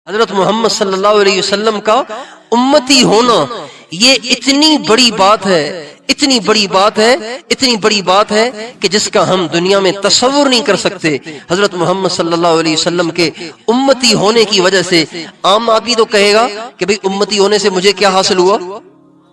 حضرت محمد صلی اللہ علیہ وسلم کا امتی ہونا یہ اتنی بڑی بات ہے، اتنی بڑی بات ہے، اتنی بڑی بات ہے کہ جس کا ہم دنیا میں تصور نہیں کر سکتے۔ حضرت محمد صلی اللہ علیہ وسلم کے امتی ہونے کی وجہ سے عام آدمی تو کہے گا کہ بھئی امتی ہونے سے مجھے کیا حاصل ہوا،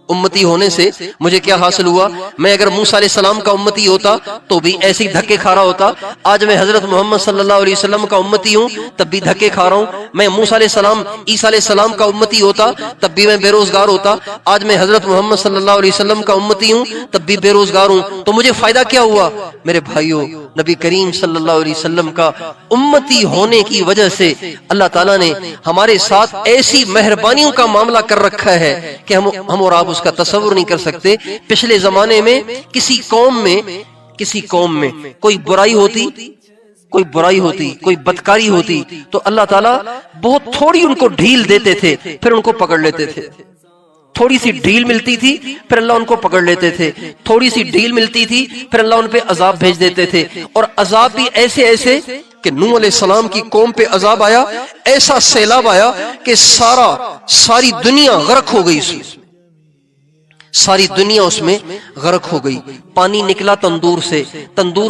امتی ہونے سے مجھے کیا حاصل ہوا؟ میں اگر موسیٰ علیہ السلام کا امتی ہوتا تو بھی ایسے ہی دھکے کھا رہا ہوتا۔ آج میں حضرت محمد صلی اللہ علیہ وسلم کا امتی ہوں تب بھی دھکے کھا رہا ہوں۔ میں موسیٰ علیہ السلام، عیسیٰ علیہ السلام کا امتی ہوتا تب بھی میں بے روزگار ہوتا۔ آج میں حضرت محمد صلی اللہ علیہ وسلم کا امتی ہوں تب بھی بے روزگار ہوں، تو مجھے فائدہ کیا ہوا؟ میرے بھائیوں، نبی کریم صلی اللہ علیہ وسلم کا امتی ہونے کی وجہ سے اللہ تعالیٰ نے ہمارے ساتھ ایسی مہربانیوں کا معاملہ کر رکھا ہے کہ ہم اور آپ اس کا تصور نہیں کر سکتے۔ پچھلے زمانے میں کسی قوم میں کوئی برائی ہوتی، کوئی بدکاری ہوتی تو اللہ تعالیٰ بہت تھوڑی ان کو ڈھیل دیتے تھے، پھر ان کو پکڑ لیتے تھے۔ تھوڑی سی ڈھیل ملتی تھی پھر اللہ ان کو پکڑ لیتے تھے، تھوڑی سی ڈھیل ملتی تھی پھر اللہ ان پہ عذاب بھیج دیتے تھے، اور عذاب بھی ایسے ایسے کہ نوح علیہ السلام کی قوم پہ عذاب آیا، ایسا سیلاب آیا کہ ساری دنیا غرق ہو گئی، ساری دنیا اس میں غرق ہو گئی۔ پانی نکلا تندور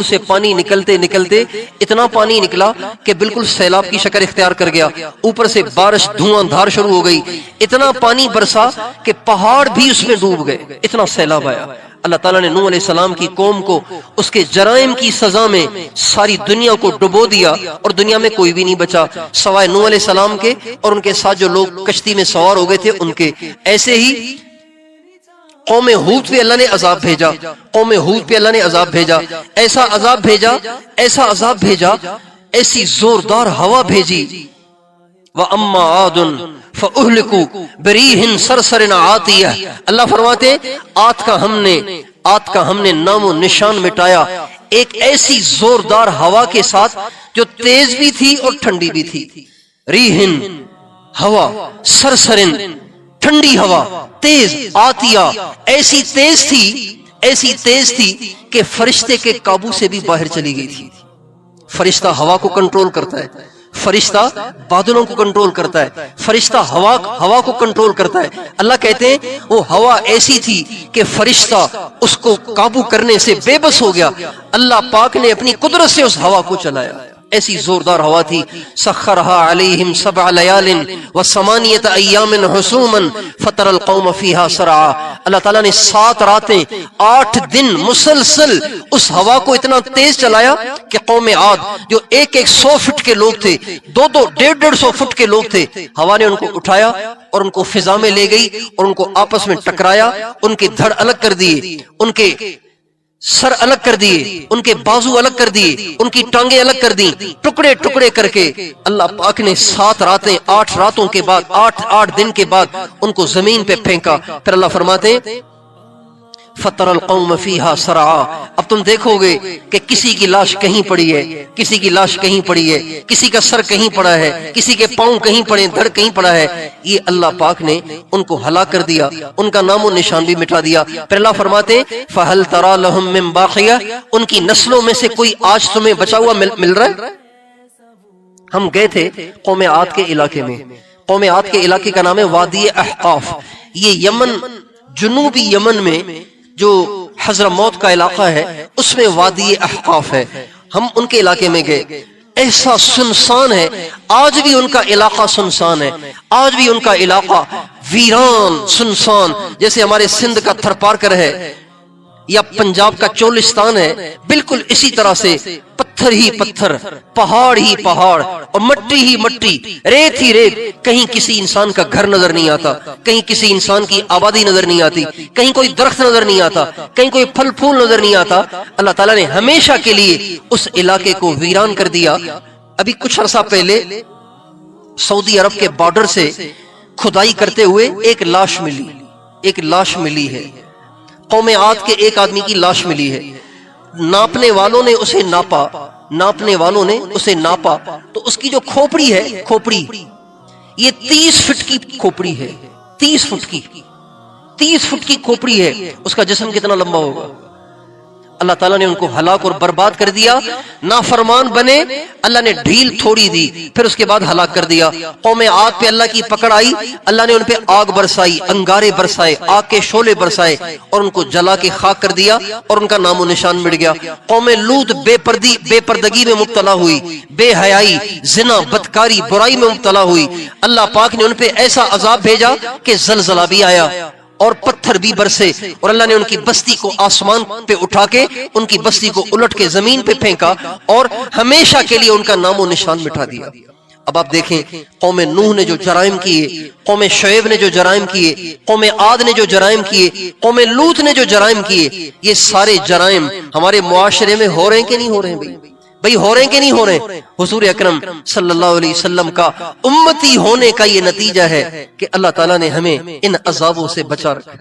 سے پانی نکلتے نکلتے اتنا پانی نکلا کہ بالکل سیلاب کی شکل اختیار کر گیا، اوپر سے بارش دھواں دھار شروع ہو گئی، اتنا پانی برسا کہ پہاڑ بھی اس میں ڈوب گئے، اتنا سیلاب آیا۔ اللہ تعالیٰ نے نوح علیہ السلام کی قوم کو اس کے جرائم کی سزا میں ساری دنیا کو ڈبو دیا، اور دنیا میں کوئی بھی نہیں بچا سوائے نوح علیہ السلام کے اور ان کے ساتھ جو لوگ کشتی میں سوار ہو گئے تھے ان کے۔ ایسے ہی قوم ہود پہ اللہ نے عذاب بھیجا، ایسا عذاب بھیجا، ایسی زوردار ہوا بھیجی۔ وَأَمَّا عَادٌ فَأُهْلِكُوا بِرِيحٍ صَرْصَرٍ عَاتِيَةٍ، اللہ فرماتے عاد کا ہم نے نام و نشان مٹایا ایک ایسی زوردار ہوا کے ساتھ جو تیز بھی تھی اور ٹھنڈی بھی تھی۔ ریحن ہوا، سرسرن ٹھنڈی ہوا، تیز، آتیہ ایسی تیز تھی کہ فرشتے کے قابو سے بھی باہر چلی گئی تھی۔ فرشتہ ہوا کو کنٹرول کرتا ہے، فرشتہ بادلوں کو کنٹرول کرتا ہے، فرشتہ ہوا کو کنٹرول کرتا ہے۔ اللہ کہتے ہیں وہ ہوا ایسی تھی کہ فرشتہ اس کو قابو کرنے سے بے بس ہو گیا، اللہ پاک نے اپنی قدرت سے اس ہوا کو چلایا، ایسی زوردار ہوا تھی۔ سخرها علیہم 7 لیال و8 ایام حسوما فتر القوم فیہا سرعا، اللہ تعالیٰ نے 7 راتیں 8 دن مسلسل اس ہوا کو اتنا تیز چلایا کہ قوم عاد جو 100 فٹ کے لوگ تھے، 150 فٹ کے لوگ تھے، ہوا نے ان کو اٹھایا اور ان کو فضا میں لے گئی اور ان کو آپس میں ٹکرایا، ان کے دھڑ الگ کر دیے، ان کے سر الگ کر دیے، ان کے بازو الگ کر دیے، ان کی ٹانگیں الگ کر دی، ٹکڑے ٹکڑے کر کے اللہ پاک نے 7 راتیں 8 راتوں کے بعد 8 دن کے بعد ان کو زمین پہ پھینکا۔ پھر اللہ فرماتے ہیں فَتَرَ الْقَوْمَ فِيهَا سَرْعَا، اب تم دیکھو گے کہ کسی کی لاش کہیں پڑی ہے، کسی کی لاش کہیں پڑی ہے، کسی کا سر کہیں پڑا ہے، کسی کے پاؤں کہیں پڑے، دھڑ کہیں پڑا ہے۔ یہ اللہ پاک نے ان کو ہلاک کر دیا، ان کا نام و نشان بھی مٹا دیا۔ پھر اللہ فرماتے فَهَلْ تَرَى لَهُم مِّن بَاقِيَةٍ، ان کی نسلوں میں سے کوئی آج تمہیں بچا ہوا مل رہا ہے؟ ہم گئے تھے قوم عاد کے علاقے میں، قوم عاد کے علاقے کا نام ہے وادی احقاف، یہ یمن، جنوبی یمن میں جو حضرموت کا علاقہ ہے اس میں وادی احقاف ہے، ہم ان کے علاقے میں گئے، ایسا سنسان ہے، آج بھی ان کا علاقہ سنسان ہے، آج بھی ان کا علاقہ ویران سنسان، جیسے ہمارے سندھ کا تھرپارکر ہے یا پنجاب کا چولستان ہے، بالکل اسی طرح سے پتھر ہی پتھر، پہاڑ ہی پہاڑ، اور مٹی ہی مٹی، ریت ہی ریت، کہیں کسی انسان کا گھر نظر نہیں آتا، کہیں کسی انسان کی آبادی نظر نہیں آتی، کہیں کوئی درخت نظر نہیں آتا، کہیں کوئی پھل پھول نظر نہیں آتا۔ اللہ تعالیٰ نے ہمیشہ کے لیے اس علاقے کو ویران کر دیا۔ ابھی کچھ عرصہ پہلے سعودی عرب کے بارڈر سے کھدائی کرتے ہوئے ایک لاش ملی ہے، قوم عاد کے ایک آدمی کی لاش ملی ہے۔ ناپنے والوں نے اسے ناپا تو اس کی جو کھوپڑی ہے، یہ 30 فٹ کی کھوپڑی ہے، 30 فٹ کی کھوپڑی ہے۔ اس کا جسم کتنا لمبا ہوگا؟ اللہ تعالیٰ نے ان کو ہلاک اور برباد کر دیا. نافرمان بنے, اللہ نے ڈھیل تھوڑی دی, پھر اس کے بعد ہلاک کر دیا. قوم عاد پہ اللہ کی پکڑ آئی, اللہ نے ان پہ آگ برسائی, انگارے برسائے, آگ کے شعلے برسائے اور ان کو جلا کے خاک کر دیا اور ان کا نام و نشان مٹ گیا. قوم لوط بے پردگی میں مبتلا ہوئی, بے حیائی, زنا, بدکاری, برائی میں مبتلا ہوئی. اللہ پاک نے ان پہ ایسا عذاب بھیجا کہ زلزلہ بھی آیا اور پتھر بھی برسے, اور اللہ نے ان کی بستی کو آسمان پہ اٹھا کے ان کی بستی کو الٹ کے زمین پہ پھینکا اور ہمیشہ کے لیے ان کا نام و نشان مٹا دیا. اب آپ دیکھیں قوم نوح نے جو جرائم کیے, قوم شعیب نے جو جرائم کیے, قوم عاد نے جو جرائم کیے, قوم لوط نے جو جرائم کیے, یہ سارے جرائم ہمارے معاشرے میں ہو رہے ہیں کہ نہیں ہو رہے ہیں؟ بھئی ہو رہے ہیں کہ نہیں ہو رہے ہیں؟ حضور اکرم صلی اللہ علیہ وسلم کا امتی ہونے کا یہ نتیجہ ہے کہ اللہ تعالیٰ نے ہمیں ان عذابوں سے بچا رکھا.